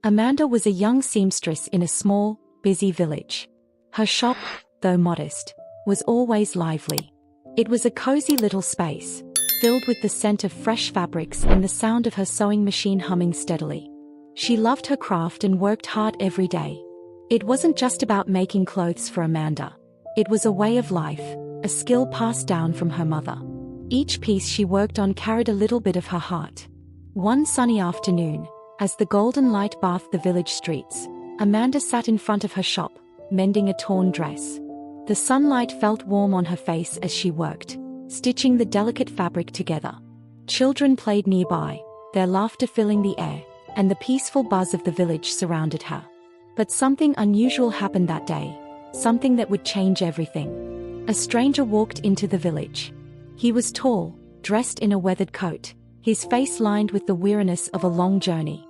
Amanda was a young seamstress in a small, busy village. Her shop, though modest, was always lively. It was a cozy little space, filled with the scent of fresh fabrics and the sound of her sewing machine humming steadily. She loved her craft and worked hard every day. It wasn't just about making clothes for Amanda. It was a way of life, a skill passed down from her mother. Each piece she worked on carried a little bit of her heart. One sunny afternoon, as the golden light bathed the village streets, Amanda sat in front of her shop, mending a torn dress. The sunlight felt warm on her face as she worked, stitching the delicate fabric together. Children played nearby, their laughter filling the air, and the peaceful buzz of the village surrounded her. But something unusual happened that day, something that would change everything. A stranger walked into the village. He was tall, dressed in a weathered coat, his face lined with the weariness of a long journey.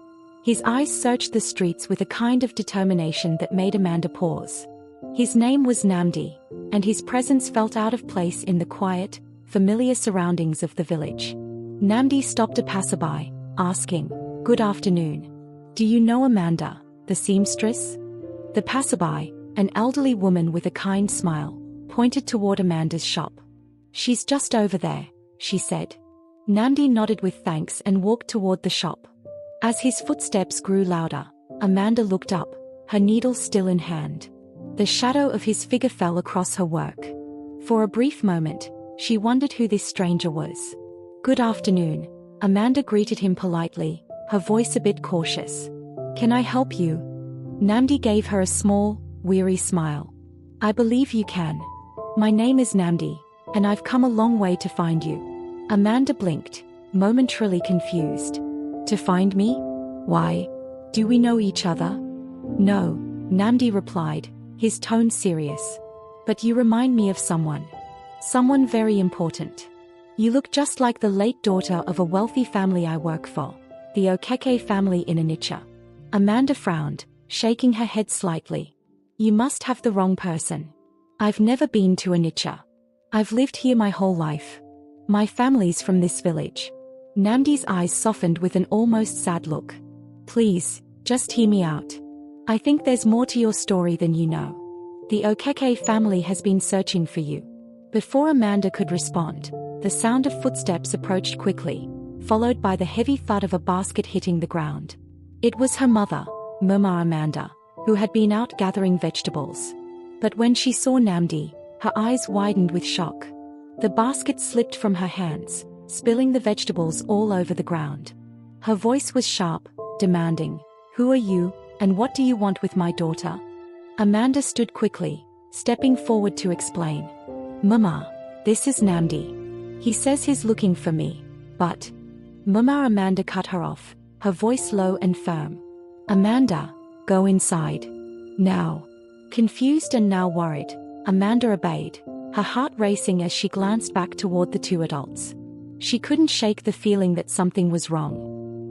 His eyes searched the streets with a kind of determination that made Amanda pause. His name was Namdi, and his presence felt out of place in the quiet, familiar surroundings of the village. Namdi stopped a passerby, asking, "Good afternoon. Do you know Amanda, the seamstress?" The passerby, an elderly woman with a kind smile, pointed toward Amanda's shop. "She's just over there," she said. Namdi nodded with thanks and walked toward the shop. As his footsteps grew louder, Amanda looked up, her needle still in hand. The shadow of his figure fell across her work. For a brief moment, she wondered who this stranger was. "Good afternoon," Amanda greeted him politely, her voice a bit cautious. "Can I help you?" Namdi gave her a small, weary smile. "I believe you can. My name is Namdi, and I've come a long way to find you." Amanda blinked, momentarily confused. "To find me? Why? Do we know each other?" "No," Namdi replied, his tone serious. "But you remind me of someone. Someone very important. You look just like the late daughter of a wealthy family I work for, the Okeke family in Onitsha." Amanda frowned, shaking her head slightly. "You must have the wrong person. I've never been to Onitsha. I've lived here my whole life. My family's from this village." Namdi's eyes softened with an almost sad look. "Please, just hear me out. I think there's more to your story than you know. The Okeke family has been searching for you." Before Amanda could respond, the sound of footsteps approached quickly, followed by the heavy thud of a basket hitting the ground. It was her mother, Mama Amanda, who had been out gathering vegetables. But when she saw Namdi, her eyes widened with shock. The basket slipped from her hands, spilling the vegetables all over the ground. Her voice was sharp, demanding, "Who are you, and what do you want with my daughter?" Amanda stood quickly, stepping forward to explain. "Mama, this is Namdi. He says he's looking for me, but..." Mama Amanda cut her off, her voice low and firm. "Amanda, go inside. Now." Confused and now worried, Amanda obeyed, her heart racing as she glanced back toward the two adults. She couldn't shake the feeling that something was wrong.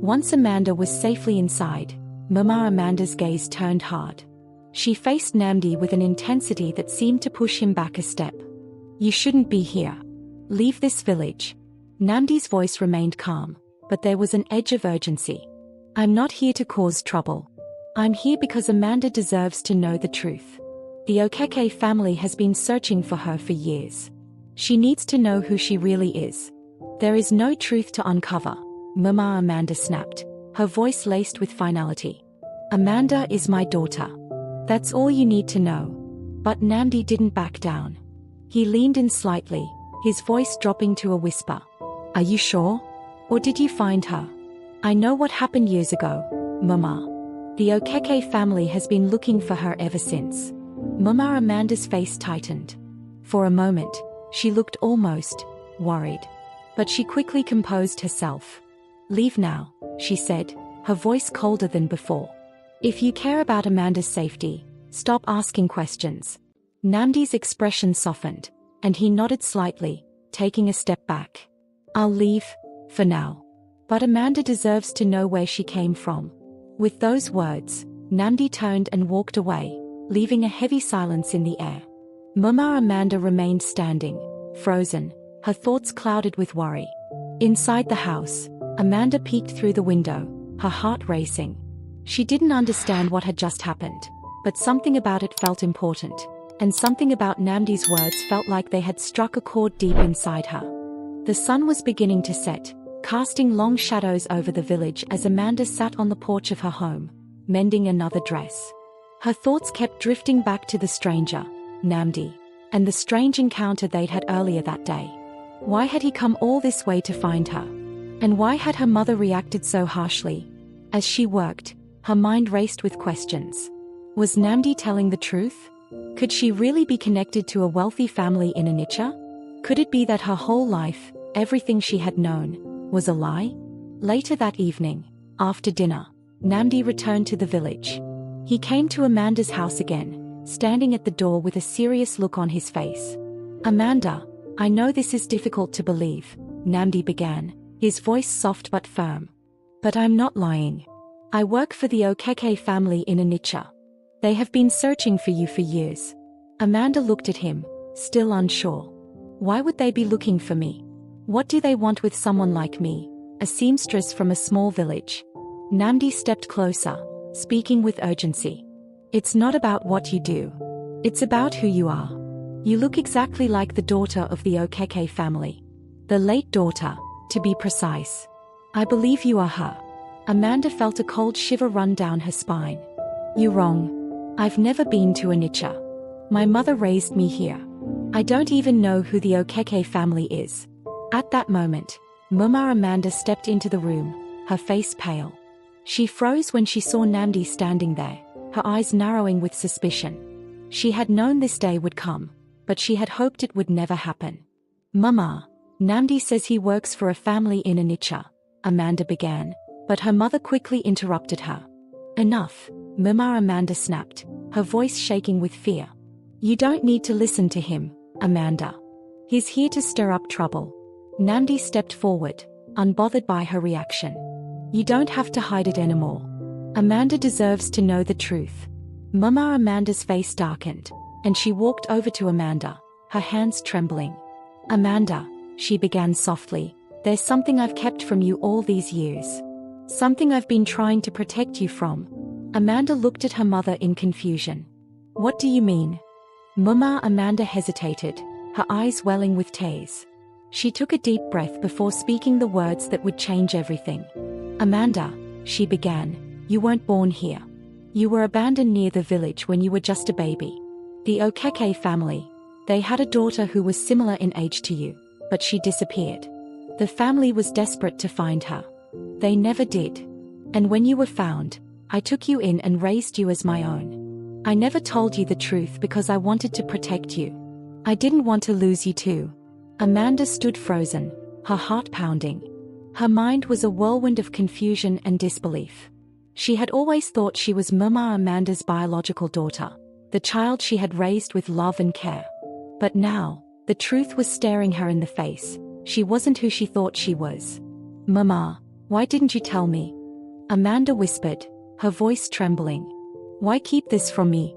Once Amanda was safely inside, Mama Amanda's gaze turned hard. She faced Namdi with an intensity that seemed to push him back a step. "You shouldn't be here. Leave this village." Namdi's voice remained calm, but there was an edge of urgency. "I'm not here to cause trouble. I'm here because Amanda deserves to know the truth. The Okeke family has been searching for her for years. She needs to know who she really is. There is no truth to uncover," Mama Amanda snapped, her voice laced with finality. "Amanda is my daughter. That's all you need to know." But Namdi didn't back down. He leaned in slightly, his voice dropping to a whisper. "Are you sure? Or did you find her?" "I know what happened years ago, Mama. The Okeke family has been looking for her ever since." Mama Amanda's face tightened. For a moment, she looked almost worried. But she quickly composed herself. "Leave now," she said, her voice colder than before. "If you care about Amanda's safety, stop asking questions." Namdi's expression softened, and he nodded slightly, taking a step back. "I'll leave, for now. But Amanda deserves to know where she came from." With those words, Namdi turned and walked away, leaving a heavy silence in the air. Mama Amanda remained standing, frozen, her thoughts clouded with worry. Inside the house, Amanda peeked through the window, her heart racing. She didn't understand what had just happened, but something about it felt important, and something about Namdi's words felt like they had struck a chord deep inside her. The sun was beginning to set, casting long shadows over the village as Amanda sat on the porch of her home, mending another dress. Her thoughts kept drifting back to the stranger, Namdi, and the strange encounter they'd had earlier that day. Why had he come all this way to find her? And why had her mother reacted so harshly? As she worked, her mind raced with questions. Was Namdi telling the truth? Could she really be connected to a wealthy family in Onitsha? Could it be that her whole life, everything she had known, was a lie? Later that evening, after dinner, Namdi returned to the village. He came to Amanda's house again, standing at the door with a serious look on his face. "Amanda, I know this is difficult to believe," Namdi began, his voice soft but firm. "But I'm not lying. I work for the Okeke family in Onitsha. They have been searching for you for years." Amanda looked at him, still unsure. Why would they be looking for me? What do they want with someone like me, a seamstress from a small village? Namdi stepped closer, speaking with urgency. "It's not about what you do. It's about who you are. You look exactly like the daughter of the Okeke family. The late daughter, to be precise. I believe you are her." Amanda felt a cold shiver run down her spine. "You're wrong. I've never been to Onitsha. My mother raised me here. I don't even know who the Okeke family is." At that moment, Mama Amanda stepped into the room, her face pale. She froze when she saw Namdi standing there, her eyes narrowing with suspicion. She had known this day would come, but she had hoped it would never happen. "Mama, Namdi says he works for a family in Onitsha," Amanda began, but her mother quickly interrupted her. "Enough," Mama Amanda snapped, her voice shaking with fear. "You don't need to listen to him, Amanda. He's here to stir up trouble." Namdi stepped forward, unbothered by her reaction. "You don't have to hide it anymore. Amanda deserves to know the truth." Mama Amanda's face darkened, and she walked over to Amanda, her hands trembling. "Amanda," she began softly, "there's something I've kept from you all these years. Something I've been trying to protect you from." Amanda looked at her mother in confusion. "What do you mean?" Mama Amanda hesitated, her eyes welling with tears. She took a deep breath before speaking the words that would change everything. "Amanda," she began, "you weren't born here. You were abandoned near the village when you were just a baby. The Okeke family, they had a daughter who was similar in age to you, but she disappeared. The family was desperate to find her. They never did. And when you were found, I took you in and raised you as my own. I never told you the truth because I wanted to protect you. I didn't want to lose you too." Amanda stood frozen, her heart pounding. Her mind was a whirlwind of confusion and disbelief. She had always thought she was Mama Amanda's biological daughter, the child she had raised with love and care. But now, the truth was staring her in the face. She wasn't who she thought she was. "Mama, why didn't you tell me?" Amanda whispered, her voice trembling. "Why keep this from me?"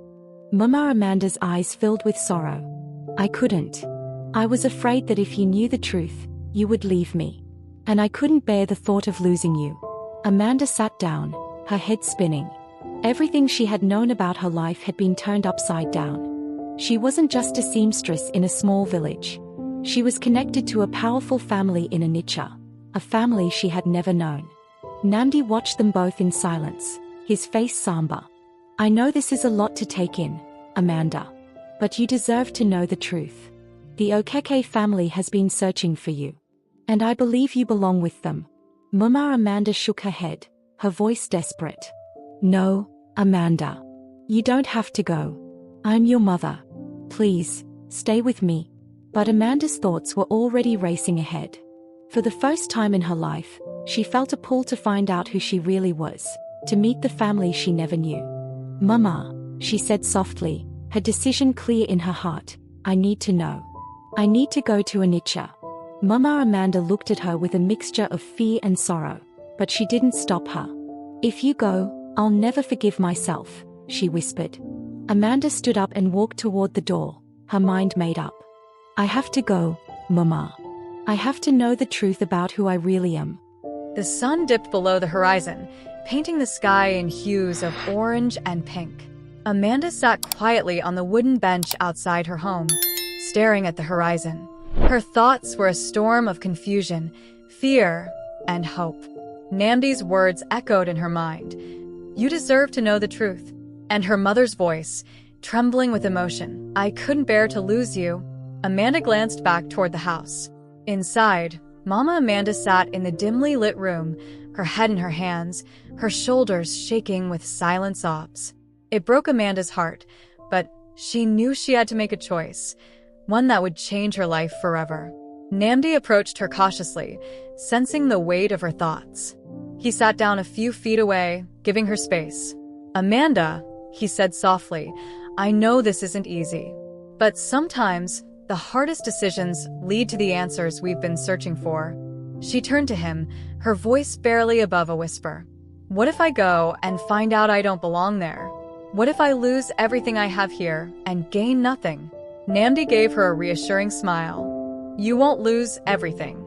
Mama Amanda's eyes filled with sorrow. "I couldn't. I was afraid that if you knew the truth, you would leave me. And I couldn't bear the thought of losing you." Amanda sat down, her head spinning. Everything she had known about her life had been turned upside down. She wasn't just a seamstress in a small village. She was connected to a powerful family in Onitsha, a family she had never known. Namdi watched them both in silence, his face somber. "I know this is a lot to take in, Amanda. But you deserve to know the truth. The Okeke family has been searching for you. And I believe you belong with them." Mama Amanda shook her head, her voice desperate. "No, Amanda. You don't have to go. I'm your mother. Please, stay with me." But Amanda's thoughts were already racing ahead. For the first time in her life, she felt a pull to find out who she really was, to meet the family she never knew. "Mama," she said softly, her decision clear in her heart, "I need to know. I need to go to Onitsha." Mama Amanda looked at her with a mixture of fear and sorrow, but she didn't stop her. "If you go, I'll never forgive myself," she whispered. Amanda stood up and walked toward the door, her mind made up. "I have to go, Mama. I have to know the truth about who I really am." The sun dipped below the horizon, painting the sky in hues of orange and pink. Amanda sat quietly on the wooden bench outside her home, staring at the horizon. Her thoughts were a storm of confusion, fear, and hope. Namdi's words echoed in her mind. "You deserve to know the truth." And her mother's voice, trembling with emotion. "I couldn't bear to lose you." Amanda glanced back toward the house. Inside, Mama Amanda sat in the dimly lit room, her head in her hands, her shoulders shaking with silent sobs. It broke Amanda's heart, but she knew she had to make a choice, one that would change her life forever. Namdi approached her cautiously, sensing the weight of her thoughts. He sat down a few feet away, giving her space. "Amanda," he said softly, "I know this isn't easy, but sometimes the hardest decisions lead to the answers we've been searching for." She turned to him, her voice barely above a whisper. "What if I go and find out I don't belong there? What if I lose everything I have here and gain nothing?" Namdi gave her a reassuring smile. "You won't lose everything.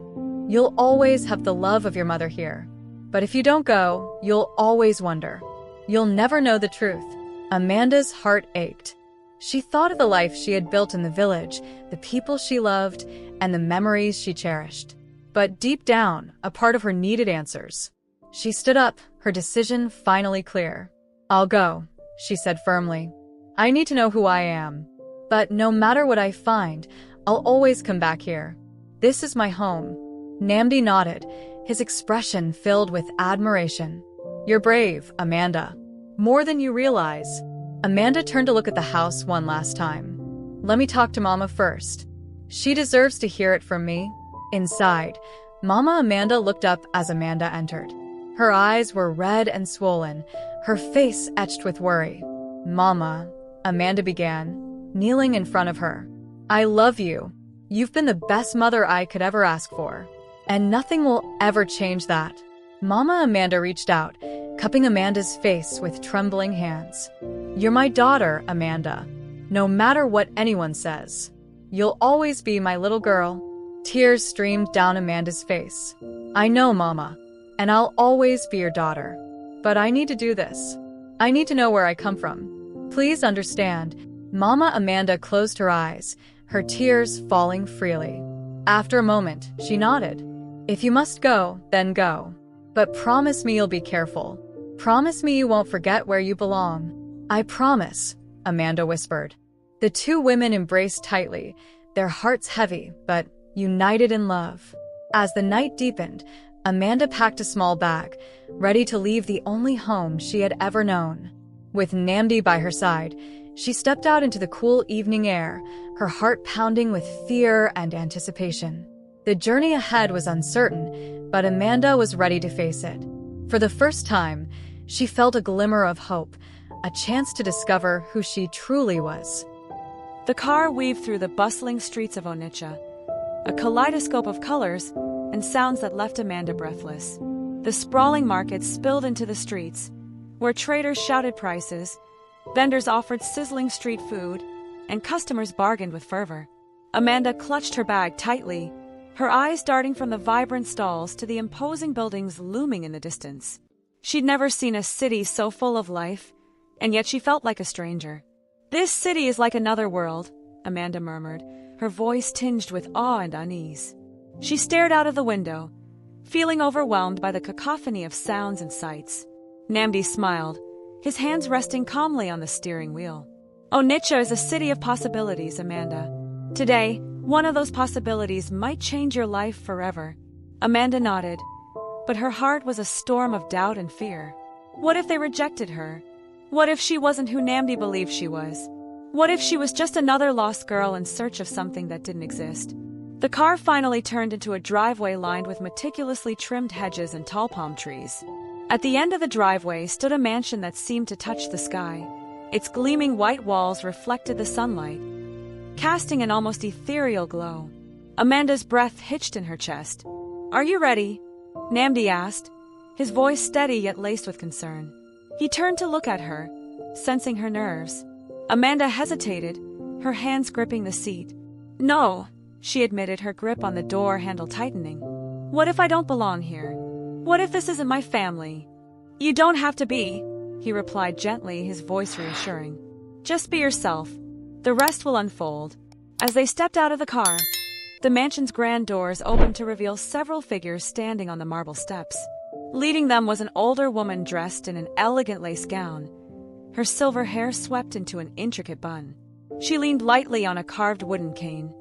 You'll always have the love of your mother here. But if you don't go, you'll always wonder. You'll never know the truth." Amanda's heart ached. She thought of the life she had built in the village, the people she loved, and the memories she cherished. But deep down, a part of her needed answers. She stood up, her decision finally clear. "I'll go," she said firmly. "I need to know who I am. But no matter what I find, I'll always come back here. This is my home." Namdi nodded, his expression filled with admiration. "You're brave, Amanda. More than you realize." Amanda turned to look at the house one last time. "Let me talk to Mama first. She deserves to hear it from me." Inside, Mama Amanda looked up as Amanda entered. Her eyes were red and swollen, her face etched with worry. "Mama," Amanda began, kneeling in front of her. "I love you. You've been the best mother I could ever ask for. And nothing will ever change that." Mama Amanda reached out, cupping Amanda's face with trembling hands. "You're my daughter, Amanda. No matter what anyone says. You'll always be my little girl." Tears streamed down Amanda's face. "I know, Mama, and I'll always be your daughter. But I need to do this. I need to know where I come from. Please understand." Mama Amanda closed her eyes, her tears falling freely. After a moment, she nodded. "If you must go, then go. But promise me you'll be careful. Promise me you won't forget where you belong." "I promise," Amanda whispered. The two women embraced tightly, their hearts heavy, but united in love. As the night deepened, Amanda packed a small bag, ready to leave the only home she had ever known. With Namdi by her side, she stepped out into the cool evening air, her heart pounding with fear and anticipation. The journey ahead was uncertain, but Amanda was ready to face it. For the first time, she felt a glimmer of hope, a chance to discover who she truly was. The car weaved through the bustling streets of Onitsha, a kaleidoscope of colors and sounds that left Amanda breathless. The sprawling market spilled into the streets, where traders shouted prices, vendors offered sizzling street food, and customers bargained with fervor. Amanda clutched her bag tightly, her eyes darting from the vibrant stalls to the imposing buildings looming in the distance. She'd never seen a city so full of life, and yet she felt like a stranger. "This city is like another world," Amanda murmured, her voice tinged with awe and unease. She stared out of the window, feeling overwhelmed by the cacophony of sounds and sights. Namdi smiled, his hands resting calmly on the steering wheel. "Onitsha is a city of possibilities, Amanda. Today, one of those possibilities might change your life forever." Amanda nodded, but her heart was a storm of doubt and fear. What if they rejected her? What if she wasn't who Namdi believed she was? What if she was just another lost girl in search of something that didn't exist? The car finally turned into a driveway lined with meticulously trimmed hedges and tall palm trees. At the end of the driveway stood a mansion that seemed to touch the sky. Its gleaming white walls reflected the sunlight, casting an almost ethereal glow. Amanda's breath hitched in her chest. "Are you ready?" Namdi asked, his voice steady yet laced with concern. He turned to look at her, sensing her nerves. Amanda hesitated, her hands gripping the seat. "No," she admitted, her grip on the door handle tightening. "What if I don't belong here? What if this isn't my family? You don't have to be, he replied gently, his voice reassuring. Just be yourself. The rest will unfold. As they stepped out of the car, the mansion's grand doors opened to reveal several figures standing on the marble steps. Leading them was an older woman dressed in an elegant lace gown, her silver hair swept into an intricate bun. She leaned lightly on a carved wooden cane,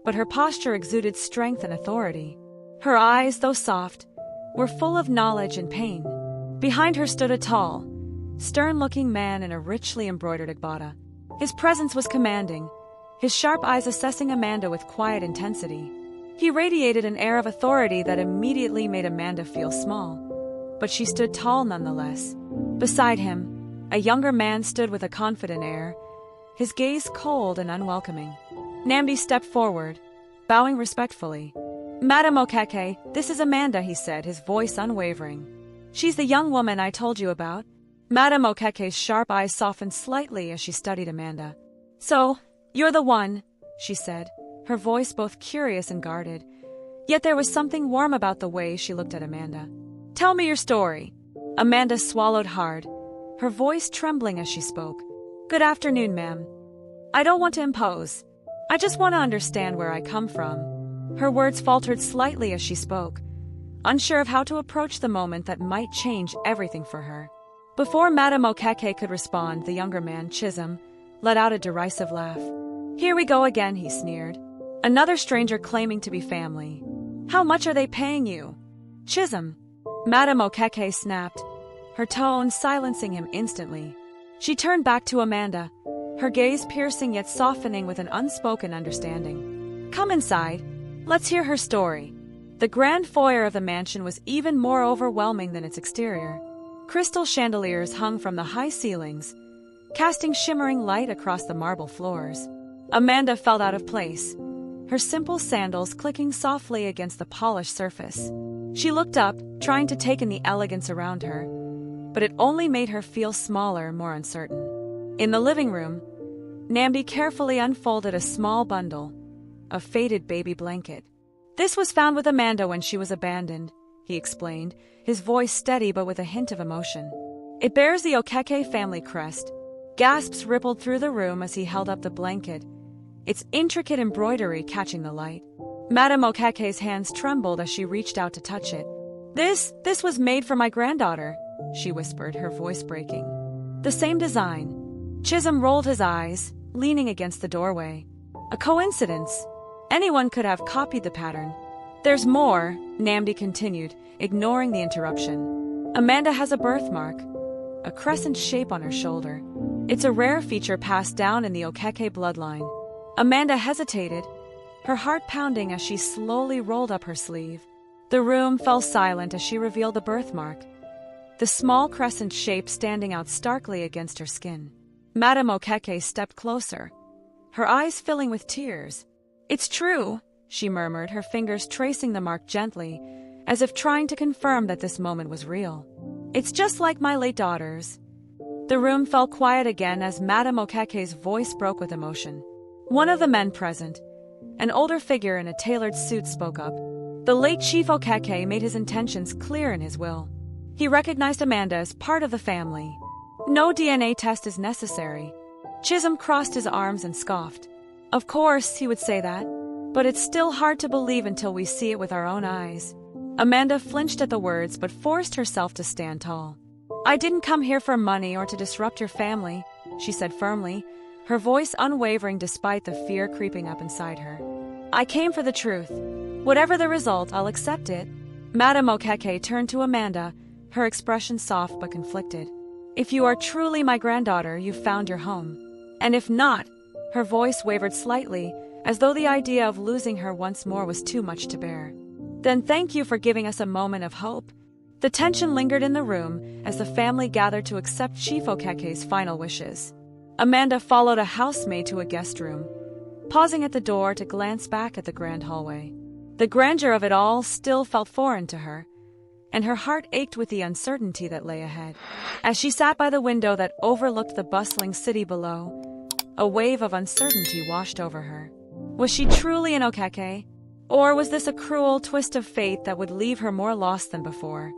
but her posture exuded strength and authority. Her eyes, though soft, were full of knowledge and pain. Behind her stood a tall, stern-looking man in a richly embroidered agbada. His presence was commanding, his sharp eyes assessing Amanda with quiet intensity. He radiated an air of authority that immediately made Amanda feel small, but she stood tall nonetheless. Beside him, a younger man stood with a confident air, his gaze cold and unwelcoming. Nambi stepped forward, bowing respectfully. Madam Okeke, this is Amanda, he said, his voice unwavering. She's the young woman I told you about. Madam Okeke's sharp eyes softened slightly as she studied Amanda. So, you're the one, she said, her voice both curious and guarded. Yet there was something warm about the way she looked at Amanda. Tell me your story. Amanda swallowed hard, her voice trembling as she spoke. Good afternoon, ma'am. I don't want to impose. I just want to understand where I come from. Her words faltered slightly as she spoke, unsure of how to approach the moment that might change everything for her. Before Madame Okeke could respond, the younger man, Chisholm, let out a derisive laugh. Here we go again, he sneered. Another stranger claiming to be family. How much are they paying you? Chisholm. Madame Okeke snapped, her tone silencing him instantly. She turned back to Amanda, her gaze piercing yet softening with an unspoken understanding. Come inside. Let's hear her story. The grand foyer of the mansion was even more overwhelming than its exterior. Crystal chandeliers hung from the high ceilings, casting shimmering light across the marble floors. Amanda felt out of place, her simple sandals clicking softly against the polished surface. She looked up, trying to take in the elegance around her, but it only made her feel smaller, more uncertain. In the living room, Nambi carefully unfolded a small bundle, a faded baby blanket. This was found with Amanda when she was abandoned, he explained, his voice steady but with a hint of emotion. It bears the Okeke family crest. Gasps rippled through the room as he held up the blanket, its intricate embroidery catching the light. Madame Okeke's hands trembled as she reached out to touch it. This was made for my granddaughter, she whispered, her voice breaking. The same design. Chisholm rolled his eyes, leaning against the doorway. A coincidence. Anyone could have copied the pattern. There's more, Namdi continued, ignoring the interruption. Amanda has a birthmark, a crescent shape on her shoulder. It's a rare feature passed down in the Okeke bloodline. Amanda hesitated, her heart pounding as she slowly rolled up her sleeve. The room fell silent as she revealed the birthmark, the small crescent shape standing out starkly against her skin. Madame Okeke stepped closer, her eyes filling with tears. It's true, she murmured, her fingers tracing the mark gently, as if trying to confirm that this moment was real. It's just like my late daughter's. The room fell quiet again as Madame Okeke's voice broke with emotion. One of the men present, an older figure in a tailored suit, spoke up. The late Chief Okeke made his intentions clear in his will. He recognized Amanda as part of the family. No DNA test is necessary. Chisholm crossed his arms and scoffed. Of course, he would say that, but it's still hard to believe until we see it with our own eyes. Amanda flinched at the words but forced herself to stand tall. I didn't come here for money or to disrupt your family, she said firmly, her voice unwavering despite the fear creeping up inside her. I came for the truth. Whatever the result, I'll accept it. Madame Okeke turned to Amanda, her expression soft but conflicted. If you are truly my granddaughter, you've found your home. And if not, her voice wavered slightly, as though the idea of losing her once more was too much to bear. Then thank you for giving us a moment of hope. The tension lingered in the room as the family gathered to accept Chief Okeke's final wishes. Amanda followed a housemaid to a guest room, pausing at the door to glance back at the grand hallway. The grandeur of it all still felt foreign to her, and her heart ached with the uncertainty that lay ahead. As she sat by the window that overlooked the bustling city below, a wave of uncertainty washed over her. Was she truly an Okeke? Or was this a cruel twist of fate that would leave her more lost than before?